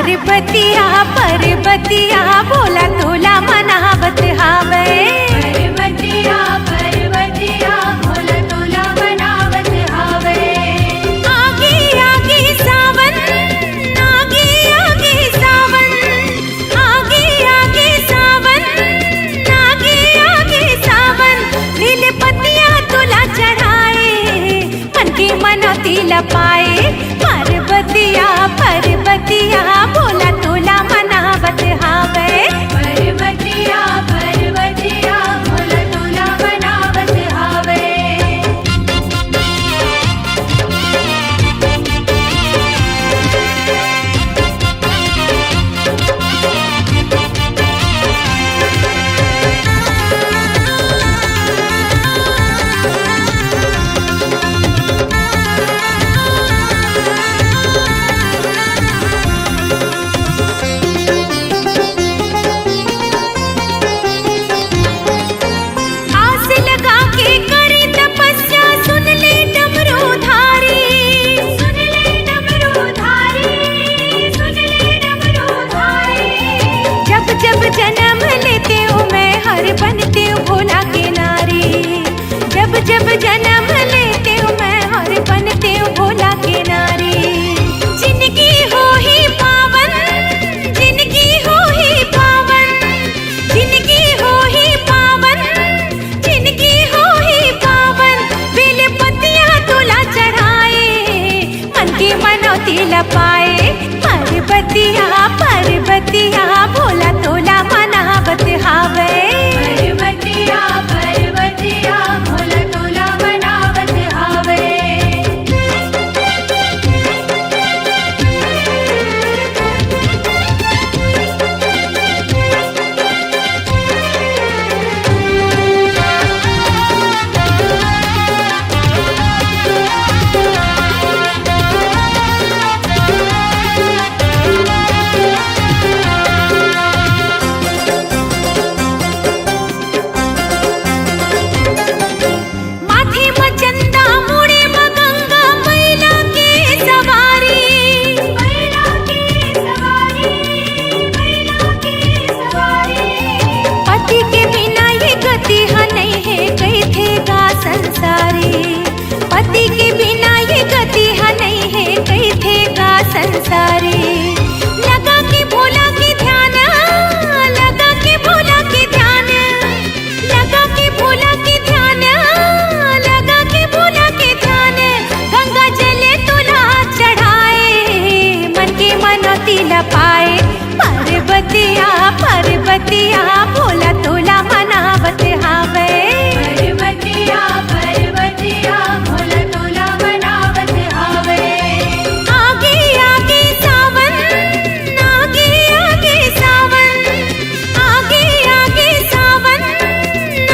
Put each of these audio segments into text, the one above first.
पर्वतिया पर्वतिया बोला तोला मनावत हावे। पर्वतिया पर्वतिया बोला तोला मनावत हावे। आगे आगे सावन आगे आगे सावन आगे आगे सावन आगे आगे सावन नील पतिया तोला चढ़ाए मन की मनौती लपाए। पर्वतिया पर्वतिया बोला तोला मनावत हावे। पर्वतिया पर्वतिया बोला तोला मनावत हावे। आस लगा के करी तपस्या सुन ले डमरू धारी। सुन ले डमरू धारी सुन ले डमरू धारी। जब जब जन्म लेते हूँ मैं हर बनती हूँ भोला के नारी। जब जब जन्म लेते हूँ मैं हर बनती हूँ भोला के नारी। जिंदगी हो ही पावन जिंदगी हो ही पावन जिंदगी हो ही पावन जिंदगी हो ही पावन। बेल पतियाँ तोला चढ़ाए मन की मनौती लपाए। पर्वतिया पर्वतिया भोला तोला मनावत हावे। पर्वतिया पर्वतिया बोला तोला मनावत हावे। माथे मचंदा मुड़े मगंगा मैला के सवारी। मैला की सवारी मैला की सवारी। पति के बिना ये गति ह नहीं है कही थेगा संसारी। पति के बिना ये गति ह नहीं है कही थेगा संसारी। लगा के भोला के ध्यान लगा के भोला के ध्यान लगा के भोला के ध्यान लगा के भोला के ध्यान। गंगा जले तोला चढ़ाए मन की मनौती लपाए। पर्वतिया पर्वतिया भोला तोला मनावत हावे। पर्वतिया पर्वतिया बोला तोला मनावत हावे। आगे आगे सावन आगे आगे सावन आगे आगे सावन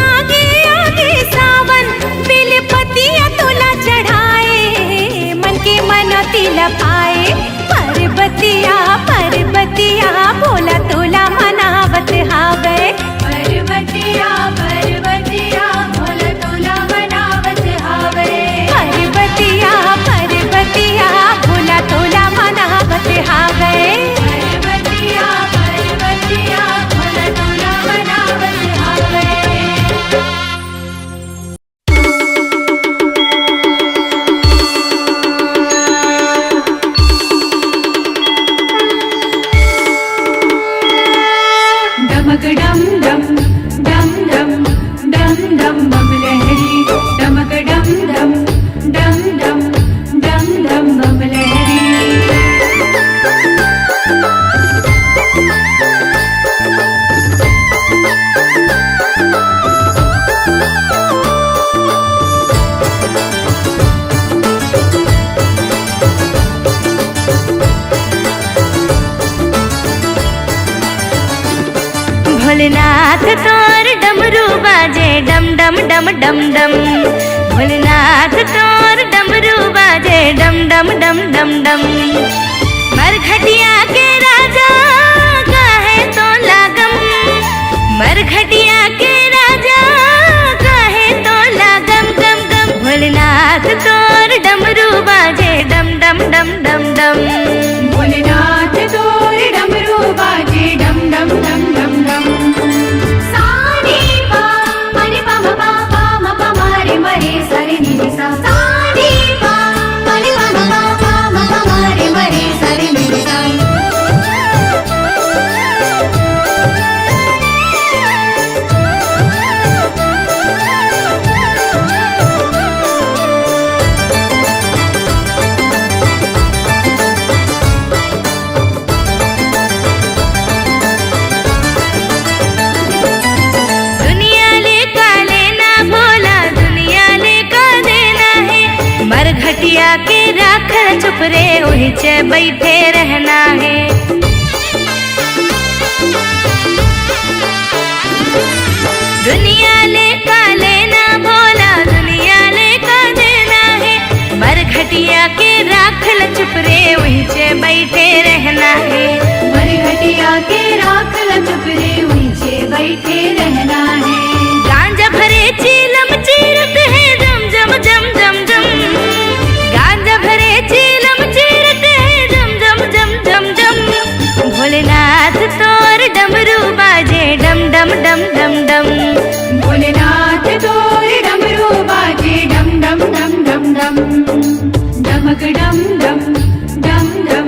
आगे आगे सावन। बेल पतिया तोला चढ़ाए मन की मनौती लपाए। पर्वतिया पर्वतिया भोला तोला मनावत हावे। पर्वतिया पर्वतिया बोला तोला मनावत हावे। पर्वतिया पर्वतिया भोला तोला मनावत हावे। पर्वतिया पर्वतिया बोला तोला मनावत हावे। डमक डम डम डम डम डम डम बम लहरी। डमक डम डम डम डम डम डम बम लहरी। भोलेनाथ तोर डमरू बाजे डम डम डम डम डम। भोलेनाथ तोर डमरू बाजे डम डम डम डम डम। मरघटिया के राजा कहे तो लागम। मरघटिया के राजा कहे तो लागम गम गम। भोलेनाथ तोर डमरू बाजे डम डम डम डम डम। भोलेनाथ तोर के राखल चुप रे वहीं चे बैठे रहना है। दुनिया ले का लेना भोला दुनिया ले का देना है। मरघटिया के राखल चुप रे वहीं चे बैठे रहना है। मरघटिया के राखल चुप रे वहीं चे बैठे रहना है। गांजा भरे चीलम चीरत है जम जम जम जम जम। गांजा भरे चीलम चीरत है जम जम जम जम जम। भोलेनाथ तोर डमरू बाजे डम डम डम डम डम। भोलेनाथ तोर डमरू बाजे डम डम डम डम डम। डमक डम डम डम डम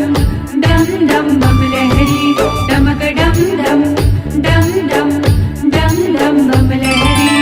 डम डम बम लहरी। डमक डम डम डम डम डम डम बम लहरी।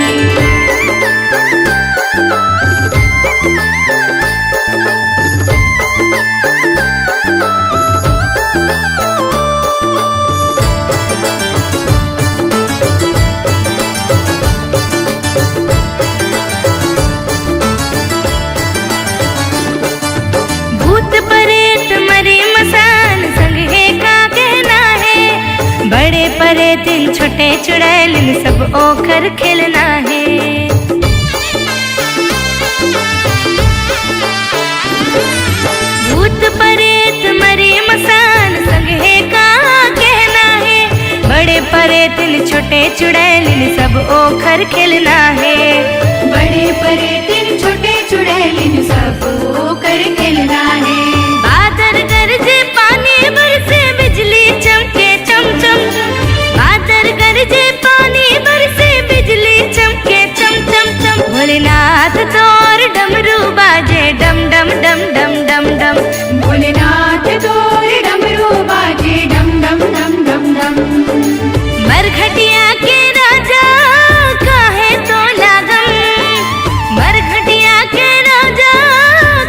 भूत प्रेत मरी मसान संग है का कहना है। बड़े प्रेतिन छोटे चुड़ैलिन सब ओखर खेलना है। भूत प्रेत मरी मसान संग है का कहना है। बड़े प्रेतिन छोटे चुड़ैलिन सब ओखर खेलना है। बड़े परेतिन छोटे चुड़ैलिन सब ओकर खेलना है। बादल गरजे पानी बरसे बिजली चमके चम चम। बादल गरजे पानी बरसे बिजली चमके चम चम चम। भोलेनाथ तोर डमरू बाजे डम डम डम डम डम डम। भोलेनाथ तोर डमरू बाजे डम डम डम डम डम। मरघटिया के राजा काहे तो लागम। मरघटिया के राजा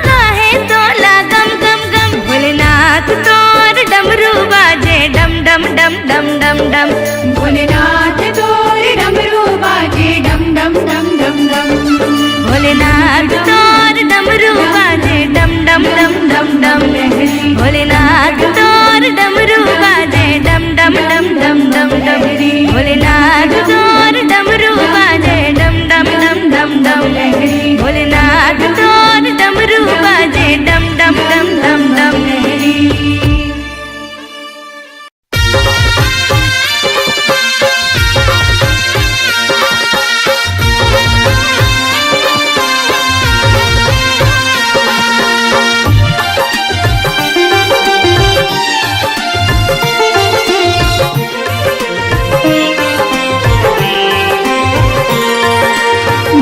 काहे तो लागम गम गम। भोलेनाथ तोर डमरू बाजे डम डम डम डम डम डम। भोलेनाथ तोर डमरू बाजे डम डम डम डम डम। भोलेनाथ तोर डमरू बाजे डम डम डम डम डम। भोलेनाथ तोर डमरू बाजे डम डम डम डम डम डम। भोलेनाथ तोर डमरू बाजे डम डम डम डम डम। भोलेनाथ तोर डमरू बाजे डम डम डम डम डम।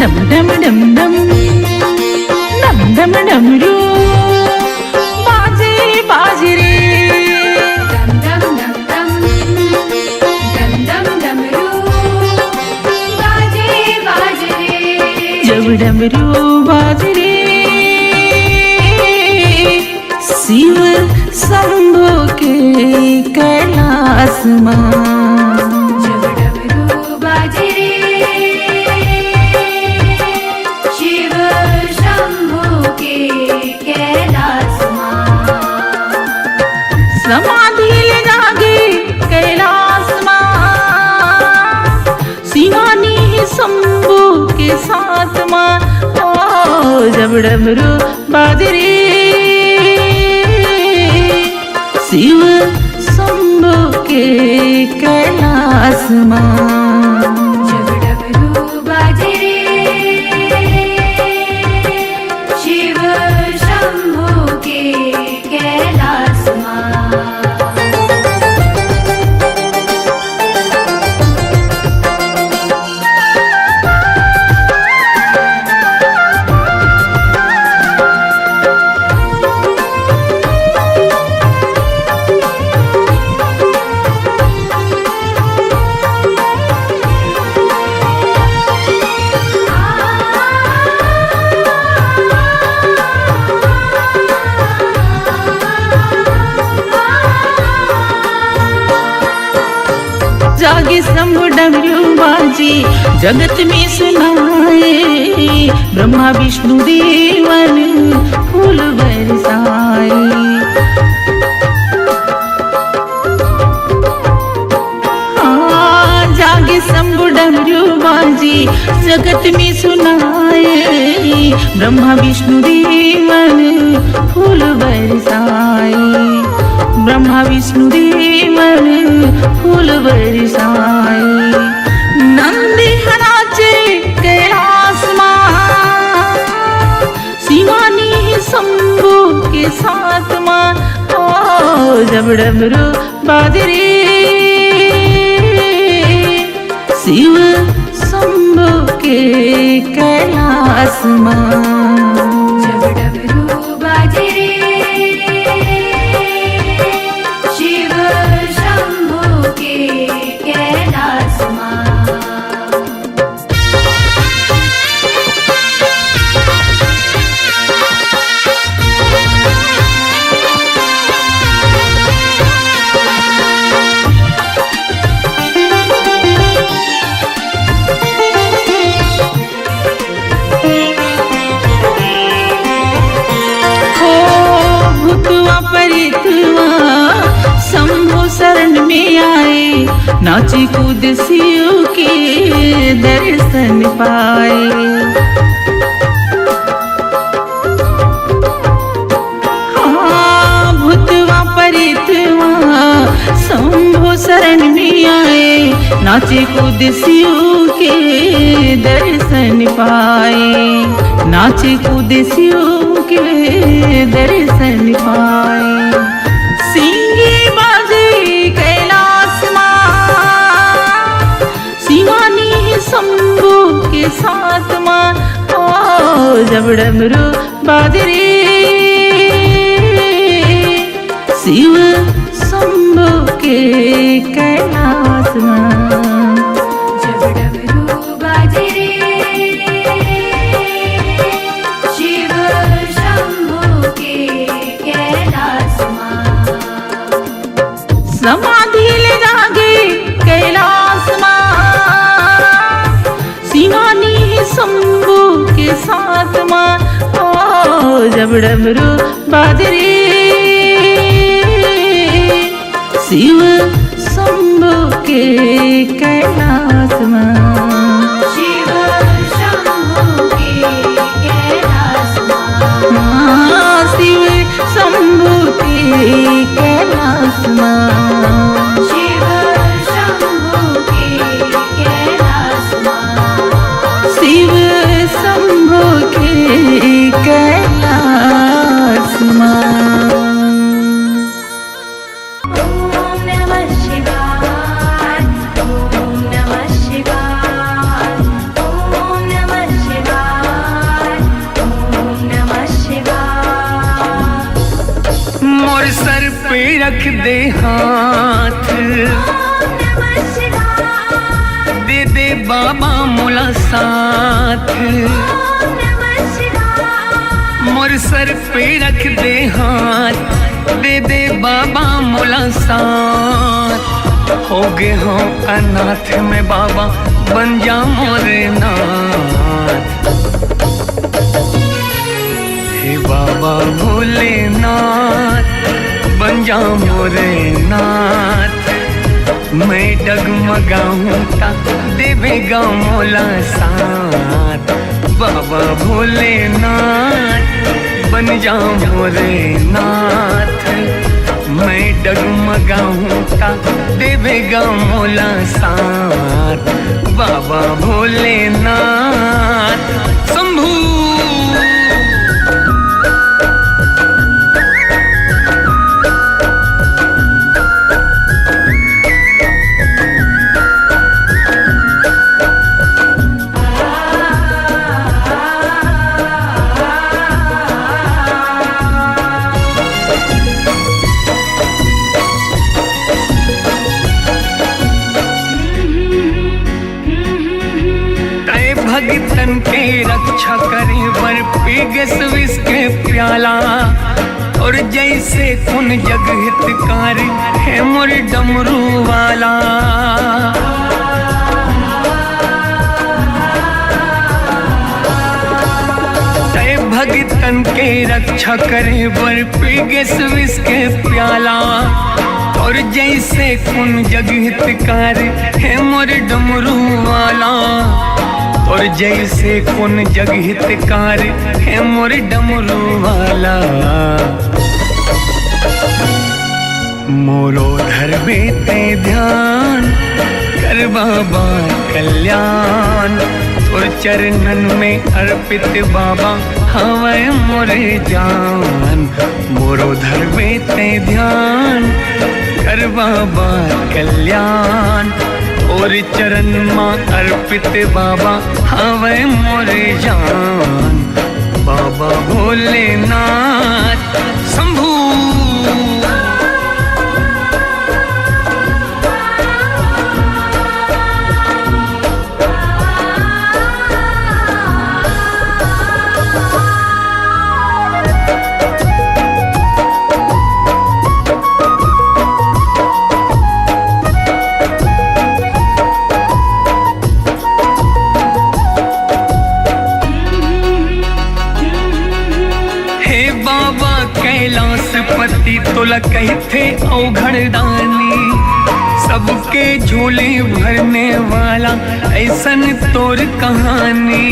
डम डम डम डम डम डम डमरू बाजे बाजे रे। डम डम डम डम डम डम डमरू बाजे बाजे रे। जब डमरू बाजे रे शिव शंभो के कैलाश मां। जब डमरू बाजे रे शिव शंभू के कैलाश मां। समाधि ले जागे कैलाश मां। शिवानी शंभू के साथ मां। ओ जब डमरू बाजे रे शिव शंभू के कैलाश मां। जब डमरू बाजे रे शिव शंभू के कैलाश मां। जागे शंभु डमरू बाजे बाजी जगत में सुनाए, ब्रह्मा विष्णु देवन फूल बरसाए। जागे शंभु डमरू बाजी जगत में सुनाए, ब्रह्मा विष्णु देवन फूल बरसाए, ब्रह्मा विष्णु देवन फूल बरसाए। नंदी हराचे कैलाश मां, शिवानी शंभु के साथ मां, ओ जब डमरू बाजरे शिव शंभु के कैलाश मां। जब डमरू बाजे शिव शंभु के कैलाश मां। शंभु शरण में आए, नाची कूद शिव के दर्शन पाए। हाँ भूतवा परितवा शंभु शरण में आए, नाचे कूद शिव के दर्शन पाए, नाचे कूद शिव के दर्शन पाए। सिंगी बाजे कैलाश मां, शिवानी शंभु के साथ मां, ओ जब डमरू बाजरे शिव शंभु के कैलाश मां। जब डमरू बाजे शिव शंभु के कैलाश मां। समाधि ले जागे कैलाश मां, शिवानी शंभु के साथ मां, ओ जब डमरू बाजरे शिव शंभु के कैलाश मां। शिव शंभु के कैलाश मां, शिव शंभु के कैलाश मां। शिव शंभु के कैलाश मां। शिव शंभु के कैलाश मां। ओम नमः शिवाय, ओम नमः शिवाय, ओम नमः शिवाय, ओम नमः शिवाय। मोर सर पे रख दे हाथ, ओम नमः शिवाय, दे दे बाबा मोला साथ। ओम नमः शिवाय। मोर सर पे रख दे हाथ, दे दे बाबा मोला साथ। हो गए हो अनाथ में बाबा बन जा मोरे नाथ। हे बाबा भोलेनाथ बन जा मोरे नाथ। मैं डगमगाऊं ता देवेगा मोला साथ। बाबा भोलेनाथ बन जा मोरे नाथ। मैं डगमगाऊं ता देवेगा मोला साथ। बाबा भोलेनाथ शंभू। भगतन के रक्षा करे वर पी गए विष के प्याला। और जैसे कुन जग हितकारी है मोर डमरू वाला। भक्तन के रक्षा करे बर पी गए विष के प्याला। और जैसे कुन जग हितकार है मोर डमरू वाला। और जैसे कुन जग हितकार है मोर डमरू वाला। मोरो धरबे ते ध्यान कर बाबा कल्याण। और चरणन में अर्पित बाबा हवै मोरे जान। मोरो धरबे ते ध्यान कर बाबा कल्याण। और चरण में अर्पित बाबा हवै मोरे जान। बाबा भोलेनाथ शंभू। कैलाशपति तोला कहते औघड़दानी। सबके झोले भरने वाला ऐसन तोर कहानी।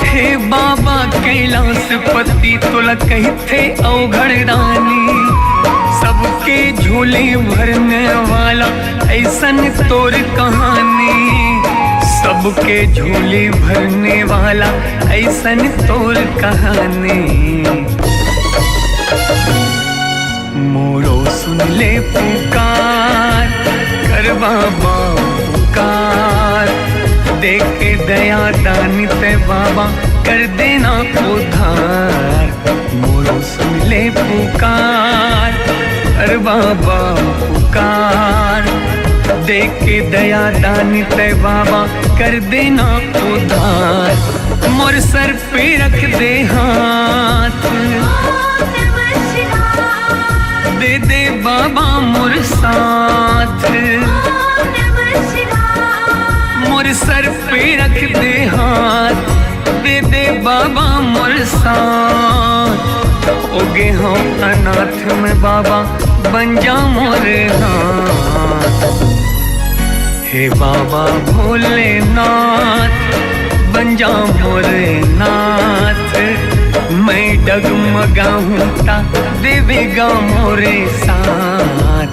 हे बाबा कैलाशपति तोला कहते औघड़दानी। सबके झोले भरने वाला ऐसन तोर कहानी। सबके झोले भरने वाला ऐसन तोर कहानी। मोरो सुन ले पुकार कर बाबा पुकार। देख के दया दानी ते बाबा कर देना उद्धार। मोरो सुन ले पुकार कर बाबा पुकार। देख के दया दानी ते बाबा कर देना उद्धार। मोर सर पे रख दे हाथ दे दे बाबा मोर साथ। मोर सर पे रख दे हाथ दे दे बाबा मोर साथ। ओगे हम अनाथ में बाबा बन जा मोर हाथ। हे बाबा भोलेनाथ बन जा मोरे नाथ। मैं डगमगाऊं ता देवेगा मोरे साथ।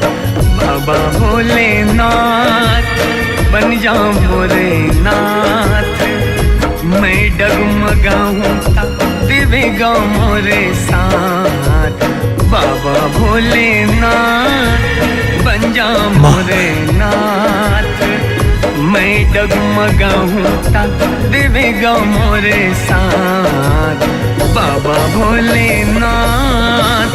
बाबा भोलेनाथ बन जा मोरे नाथ। मैं डगमगाऊं ता देवेगा मोरे साथ। बाबा भोलेनाथ बन जा मोरे नाथ। मैं डगमगाऊं ता देवेगा मोरे साथ। बाबा भोलेनाथ।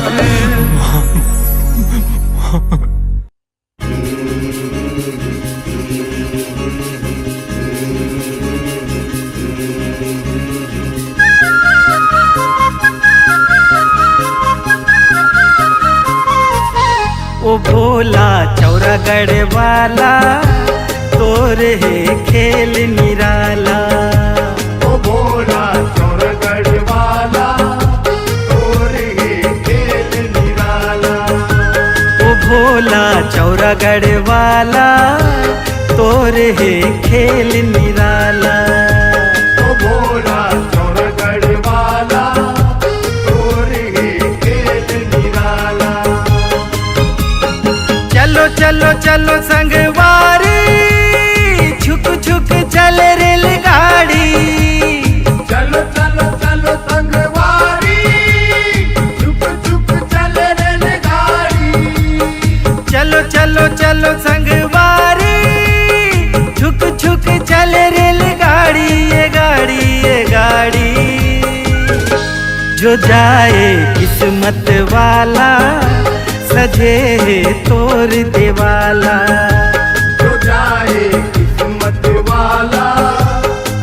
ओ भोला चौरागढ़ वाला तोर है खेल निराला। ओ भोला चौरागढ़ वाला तोर है खेल निराला। ओ भोला चौरागढ़ वाला तोर है खेल निराला। ओ भोला चौरागढ़ वाला तोर है खेल निराला। चलो चलो चलो संगवारी छुक छुक चले रेलगाड़ी। चलो चलो चलो संगवारी छुक छुक चले रेलगाड़ी। चलो चलो चलो संगवारी छुक छुक चले रेलगाड़ी। ये गाड़ी ये गाड़ी जो जाए किस्मत वाला सजे है तोर देवाला। जो जाए किस्मत वाला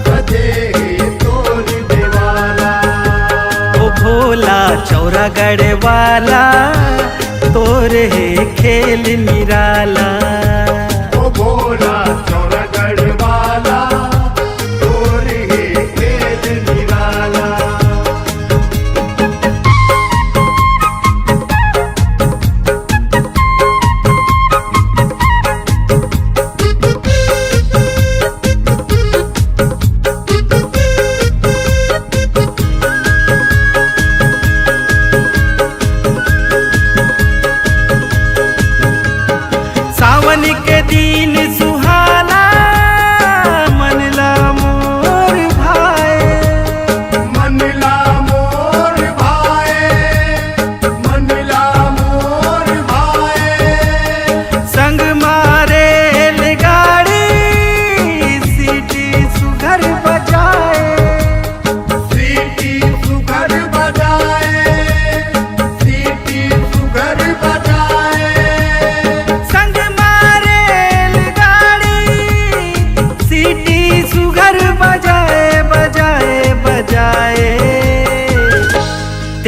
सजे है तोर देवाला। ओ भोला चौरागढ़ वाला तोर है खेल निराला। ओ भोला चौरागढ़ वाला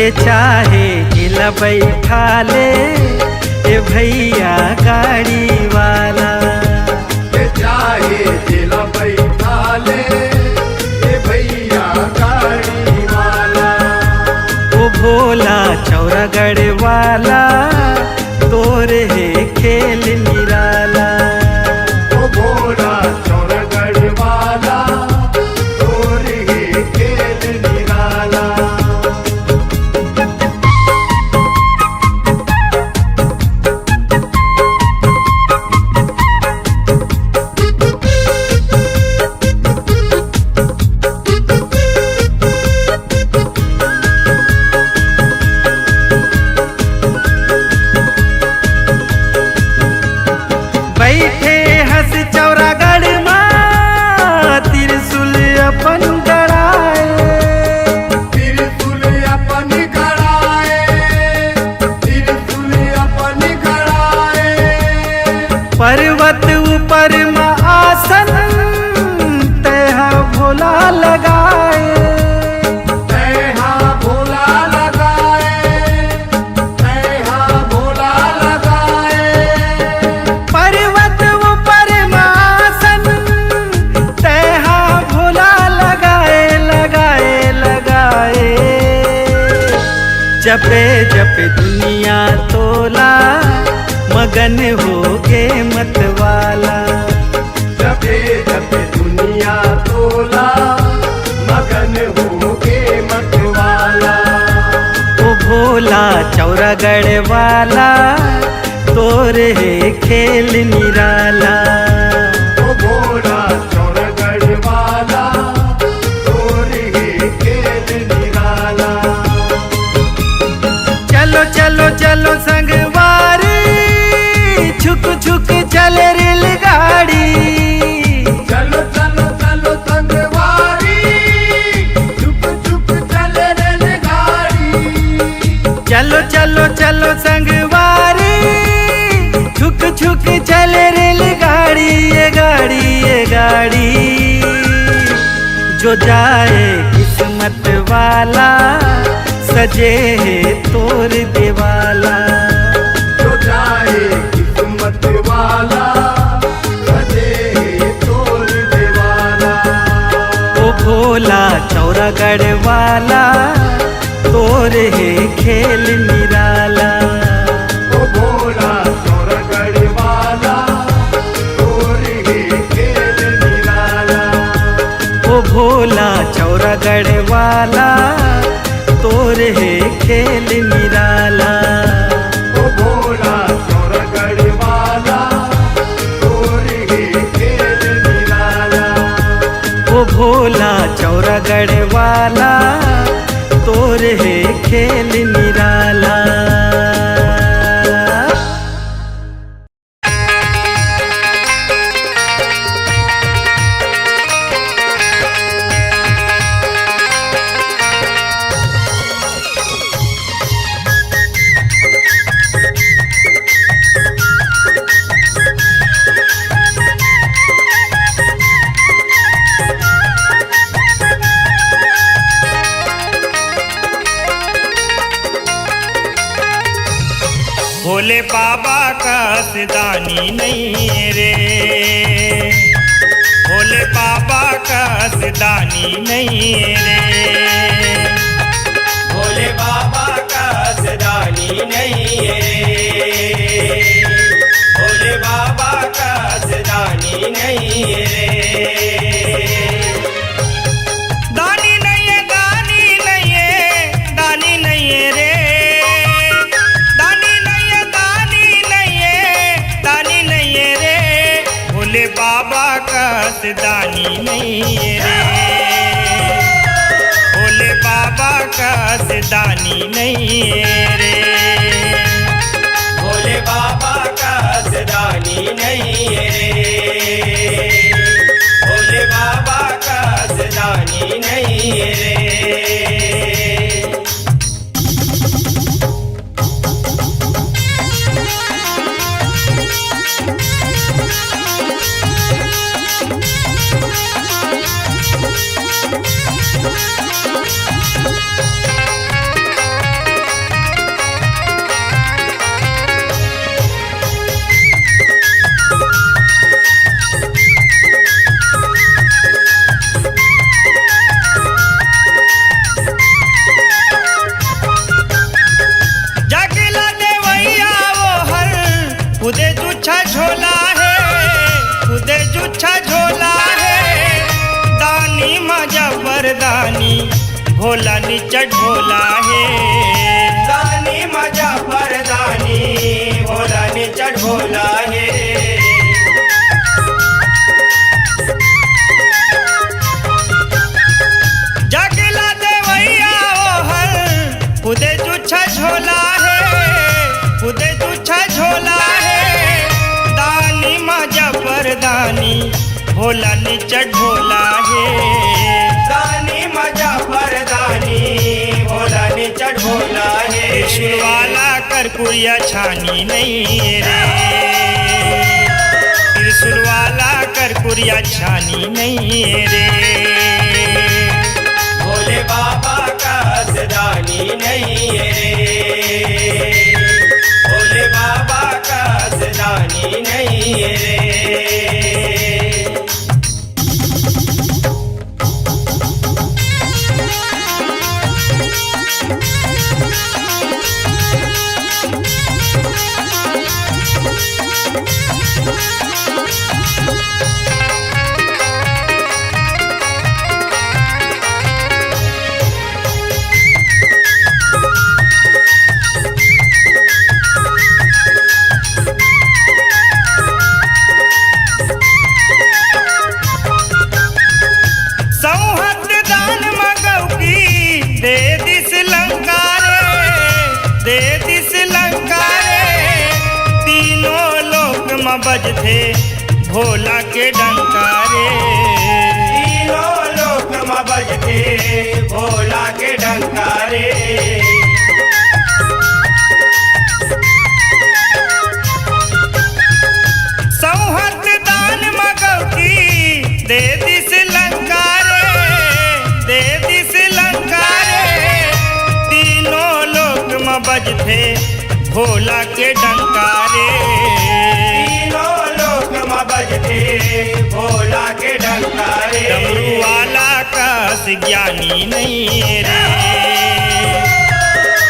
के चाहे जिला बैठा ले ए भैया गाड़ी वाला। के चाहे जिला बैठा ले ए भैया गाड़ी वाला। ओ भोला चौरागढ़ वाला तोरे है खेल निराला। ओ भोला चौरागढ़ वाला तोरे है खेल निराला। बैठे हंस चौरागढ़ माँ त्रिशूल अपन गड़ाए। त्रिशूल अपन गड़ाए, त्रिशूल अपन गड़ाए। पर्वत ऊपर माँ आसन तहा भोला लगाए। तैहा भोला लगाए, तैहा भोला लगाए। पर्वत ऊपर माँ आसन तहा भोला लगाए लगाए लगाए। जपे जपे दुनिया तोला मगन हो गे मतवाला। जपे जपे दुनिया तोला मगन हो के मतवाला। ओ भोला चौरागढ़ वाला तोरे है खेल निराला। ओ भोला चौरागढ़ वाला तोरे है खेल निराला। चलो चलो चलो संगवारी छुक छुक चले रेलगाड़ी। चलो चलो चलो संगवारी चुप चुप चले रेलगाड़ी। चलो चलो चलो संगवारी छुक छुक चले रेलगाड़ी। ये गाड़ी ये गाड़ी जो जाए किस्मत वाला सजे है तोर देवाला। जो जाए किस्मत वाला सजे तोर देवाला। ओ भोला चौरागढ़ वाला तोरे है खेल निराला। ओ भोला चौरागढ़ वाला तोरे है खेल निराला। ओ भोला चौरागढ़ वाला तोरे है खेल निराला। ओ भोला चौरागढ़ वाला तोरे है खेल निराला। ओ भोला चौरागढ़ वाला तोरे है खेल निराला। भोले बाबा का सिदानी नहीं रे। भोले बाबा का सिदानी नहीं रे। भोले बाबा का सिदानी नहीं रे। भोले बाबा का सिदानी नहीं रे। दानी नहीं है, दानी नहीं है, दानी नहीं है रे। दानी नहीं है, दानी नहीं है, दानी नहीं है रे। भोले बाबा का सिदानी नहीं है रे। भोले बाबा का सिदानी नहीं है रे। भोले बाबा का सिदानी नहीं है रे। भोले बाबा का सिदानी नहीं है रे। परदानी भोला निचट भोला है। दानी मजा परदानी भोला निचट भोला है। जगला देवैया ओहर खुदे जुच्छा झोला है, खुदे जुच्छा झोला है। दानी मजा परदानी भोला निचट भोला है। दानी मजा परदानी भोला निचट भोला है। त्रिशूल वाला कर्पूरिया छानी नहीं रे, त्रिशूल वाला कर्पूरिया छानी नहीं रे। भोले बाबा का सदानी नहीं रे, भोले बाबा का सदानी नहीं रे। बजथे भोला के डंकारे, तीनों लोक में बजथे भोला के डंकारे। सौहत दान मगौकी दे दिस लंकारे, दे दिस लंकारे। तीनों लोक में बजथे भोला के डंकारे, बजते भोला के डंकारे। डमरू वाला कस ज्ञानी नहीं रे,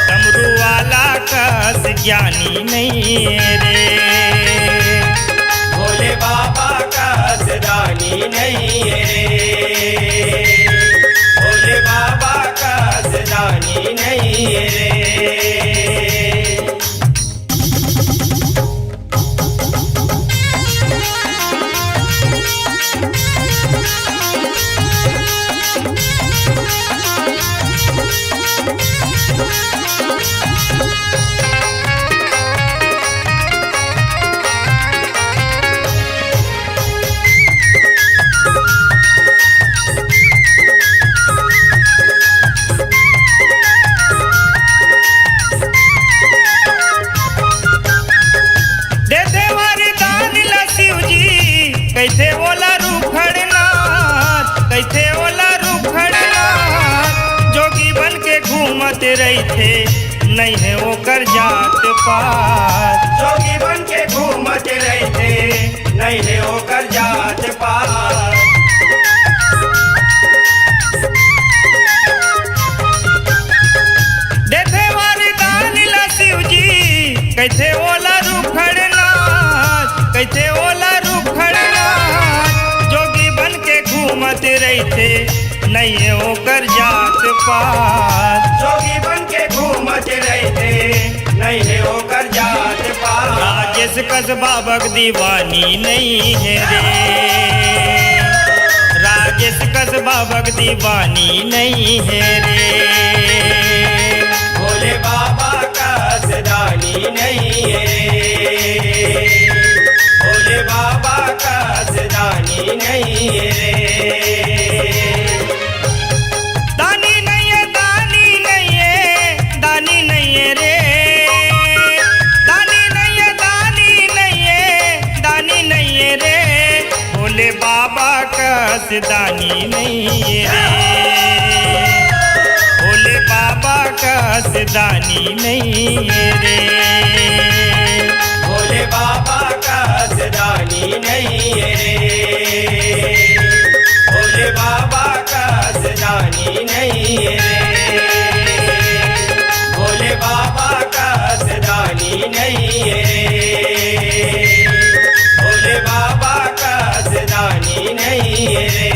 डमरू वाला कस ज्ञानी नहीं रे। भोले बाबा का सदानी नहीं रे, भोले बाबा का सदानी नहीं रे। कैथे ओला रूखड़नाथ, कैथे ओला रूखड़नाथ। जोगी बन के घूमत रही थे नहीं है ओकर जात पात। जोगी बन के घूमत रही थे नहीं है ओकर जात पात। देथे वरदान ला शिव जी कैथे ओला रूखड़नाथ, कैथे ओला घूमत रही थे नहीं है ओकर जात पात। जोगी बन के घूमत रही थे नहीं है ओकर जात पात। राजेश कस्बा बग दीवानी नहीं है रे, राजेश कस्बा बग दीवानी नहीं है रे। भोले बाबा का सदानी नहीं है रे, भोले बाबा का सदानी नहीं है रे। दानी नहीं है, दानी नहीं है, दानी नहीं है रे। दानी नहीं है, दानी नहीं है, दानी नहीं है रे। भोले बाबा का सदानी नहीं है रे, भोले बाबा का सदानी नहीं है रे। भोले बाबा का सदानी नहीं है रे, भोले बाबा का सदानी नहीं है रे, भोले बाबा का सदानी नहीं है रे, भोले बाबा का सदानी नहीं है रे।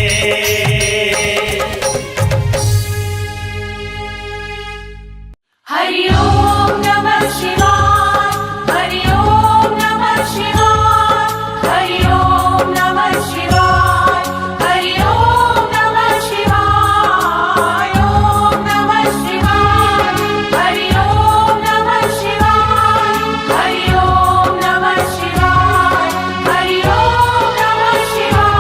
हरि ओम नमः शिवाय, हरि ओम नमः शिवाय, हरि ओम नमः शिवाय, हरि ओम नमः शिवाय, ओम नमः शिवाय, हरि ओम नमः शिवाय, हरि ओम नमः शिवाय, हरि ओम नमः शिवाय।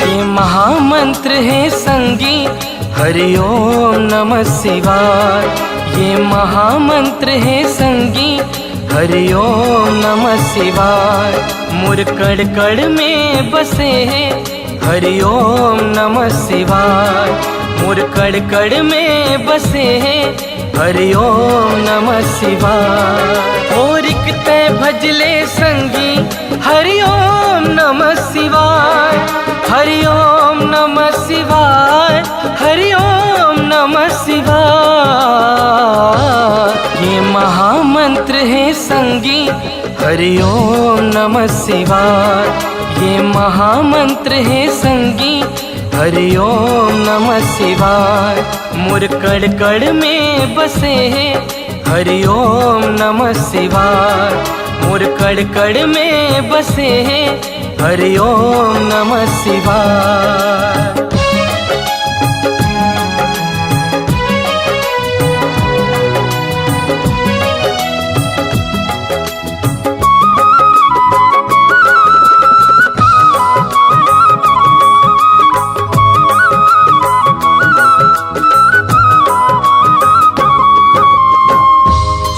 ये महामंत्र है संगी हरि ओम नमः शिवाय। ये महामंत्र है संगी हरि ओम नमः शिवाय। मुर कड़ कड़ में बसे है हरि ओम नमः शिवाय। मुर कड़ कड़ में बसे है हरि ओम नमः शिवाय। और इकते भजले संगी हरि ओम नमः शिवाय। हरि ओम नमः शिवाय, हरि ओम नमः शिवाय। ये महामंत्र है संगी हरि ओम नमः शिवाय। ये महामंत्र है संगी हरि ओम नमः शिवाय। मुर कड़ कड़ में बसे है हरि ओम नमः शिवाय। मुर कड़ कड़ में बसे है हरि ओम नमः शिवाय।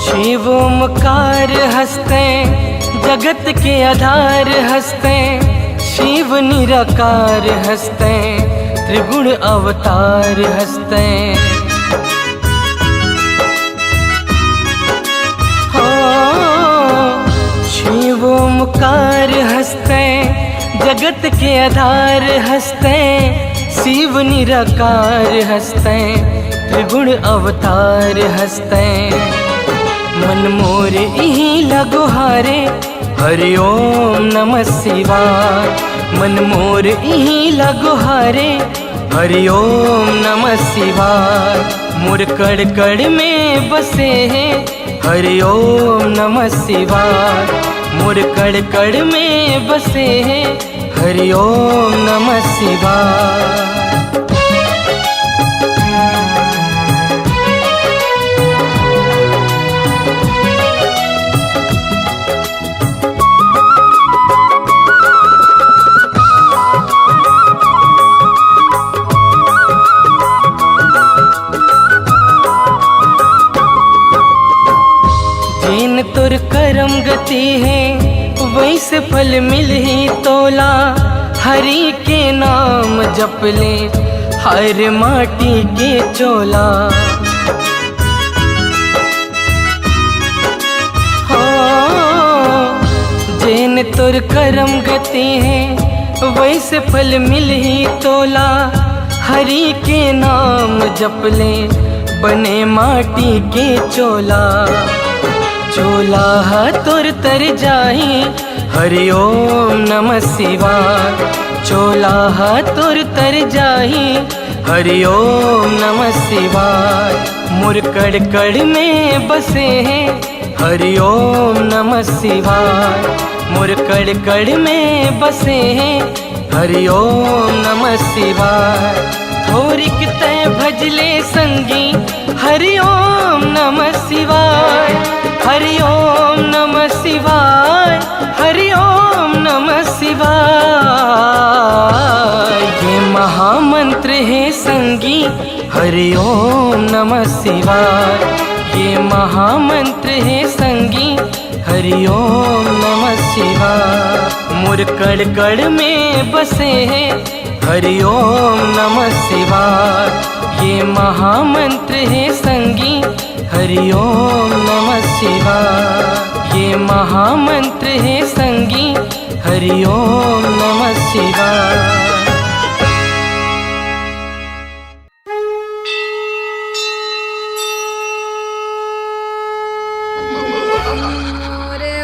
शिव ओमकार हंसते जगत के आधार हंसते। शिव निराकार हंसते त्रिगुण अवतार हंसते। शिव ओमकार हंसते जगत के आधार हंसते। शिव निराकार हंसते त्रिगुण अवतार हंसते। मन मोर इही लगोहारे हरि ओम नमः शिवाय। मन मोर इही लगोहारे हरि ओम नमः शिवाय। मुर कड़ कड़ में बसे है हरि ओम नमः शिवाय। मुर कड़ कड़ में बसे है हरि ओम नमः शिवाय। जिन तुर करम गति है वैसे फल मिल ही तोला। हरि के नाम जप ले हर माटी के चोला। जिन तुर करम गति है वैसे फल मिल ही तोला। हरि के नाम जप ले बने माटी के चोला। चोला तुर तर जाही हरि ओम नमः शिवाय। चोला तुर तर जाही हरि ओम नमः शिवाय। मुर कड़ कड़ में बसे हैं हरि ओम नमः शिवाय। मुर कड़ कड़ में बसे हैं हरि ओम नमः शिवाय। थोरिक तय भजले संगी हरि ओम नमः शिवाय। हरि ओम नमः शिवाय, हरि ओम नमः शिवाय। ये महामंत्र है संगी हरि ओम नमः शिवाय। ये महामंत्र है संगी हरि ओम नमः शिवाय। मुर कड़ कड़ में बसे हैं हरि ओम नमः शिवाय। ये महामंत्र है संगी हरि ओम नमः शिवाय। ये महामंत्र है संगी हरि ओम नमः शिवाय। रे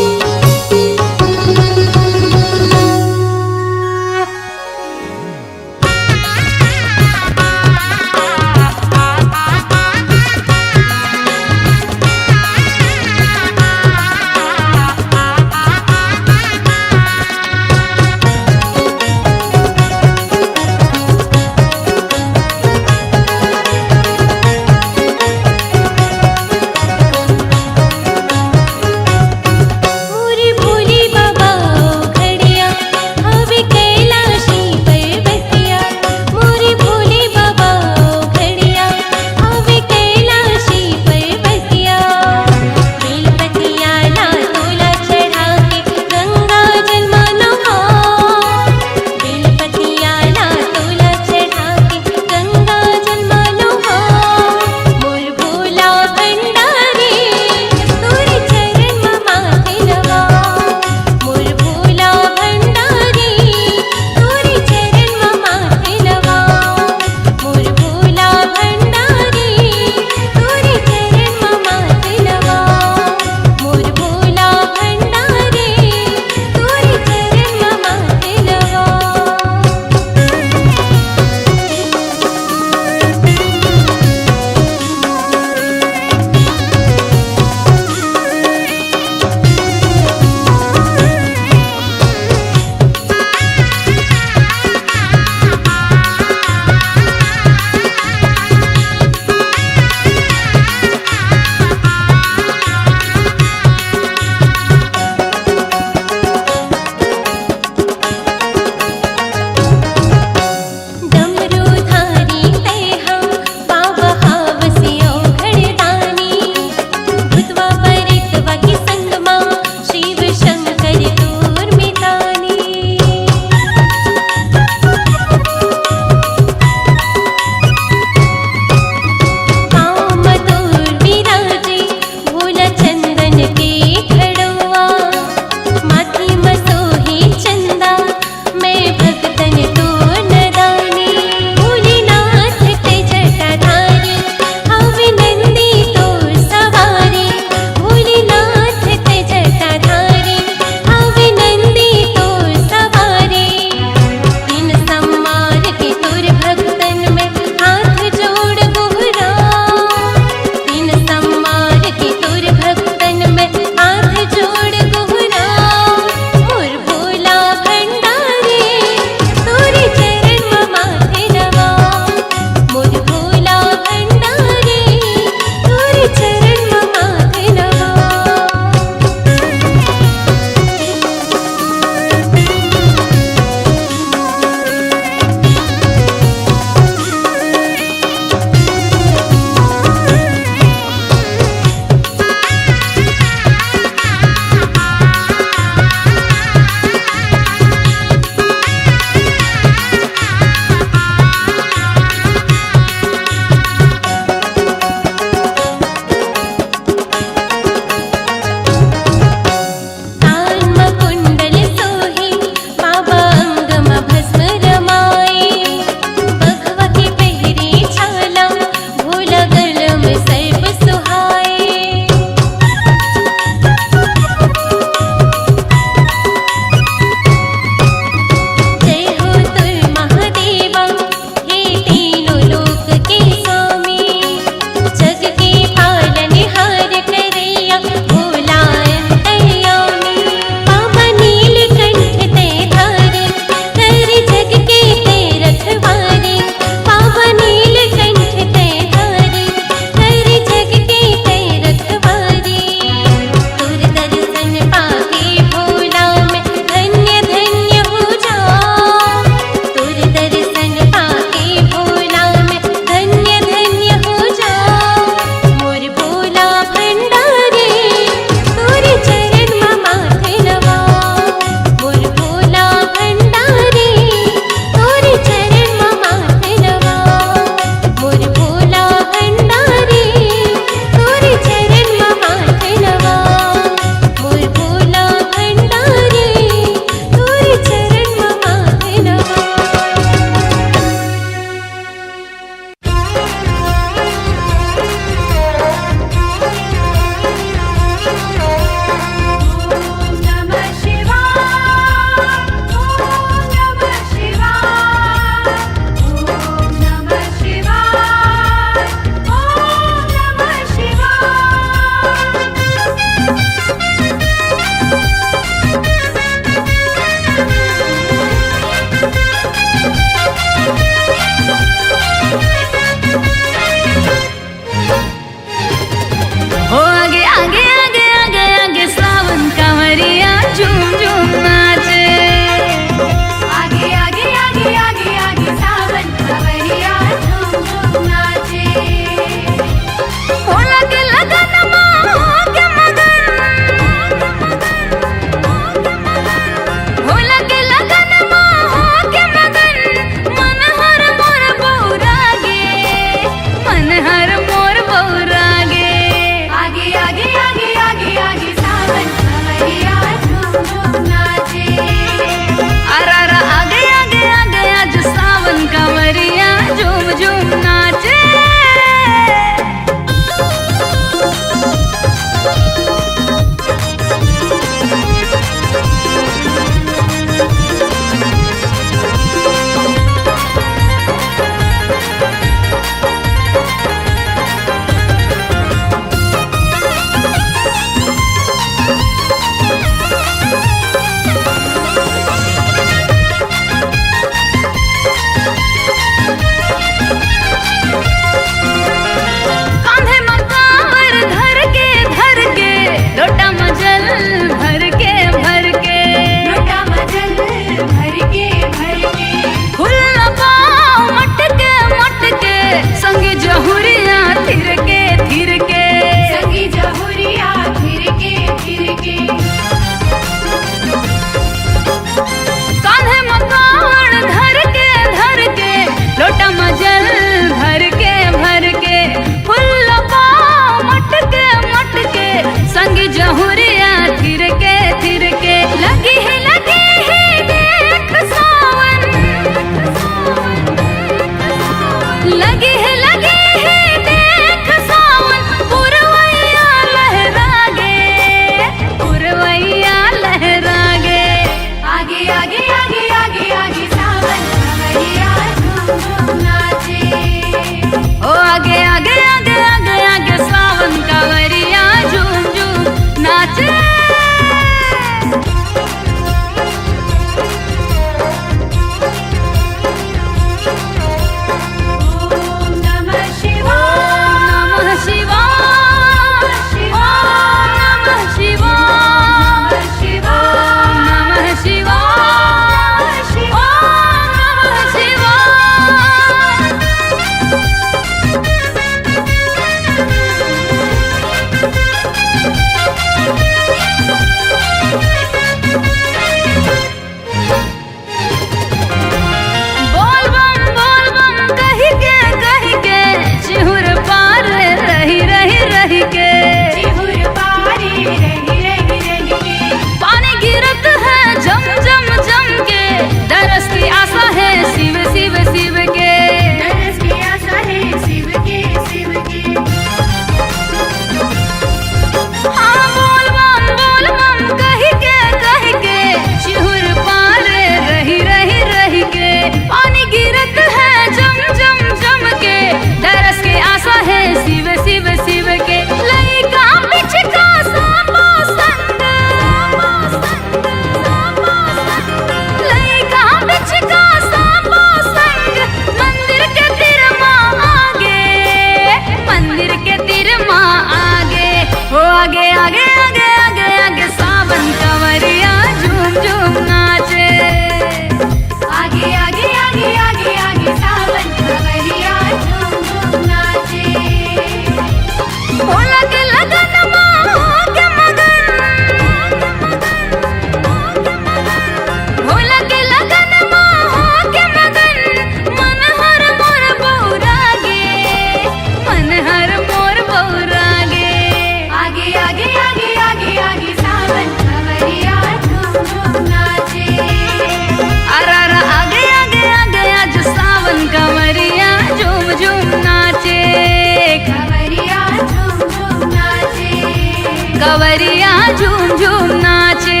झूम झूम नाचे,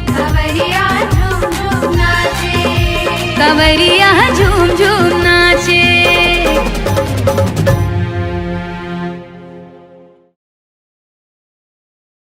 कवरिया झूम झूम नाचे, कवरिया झूम झूम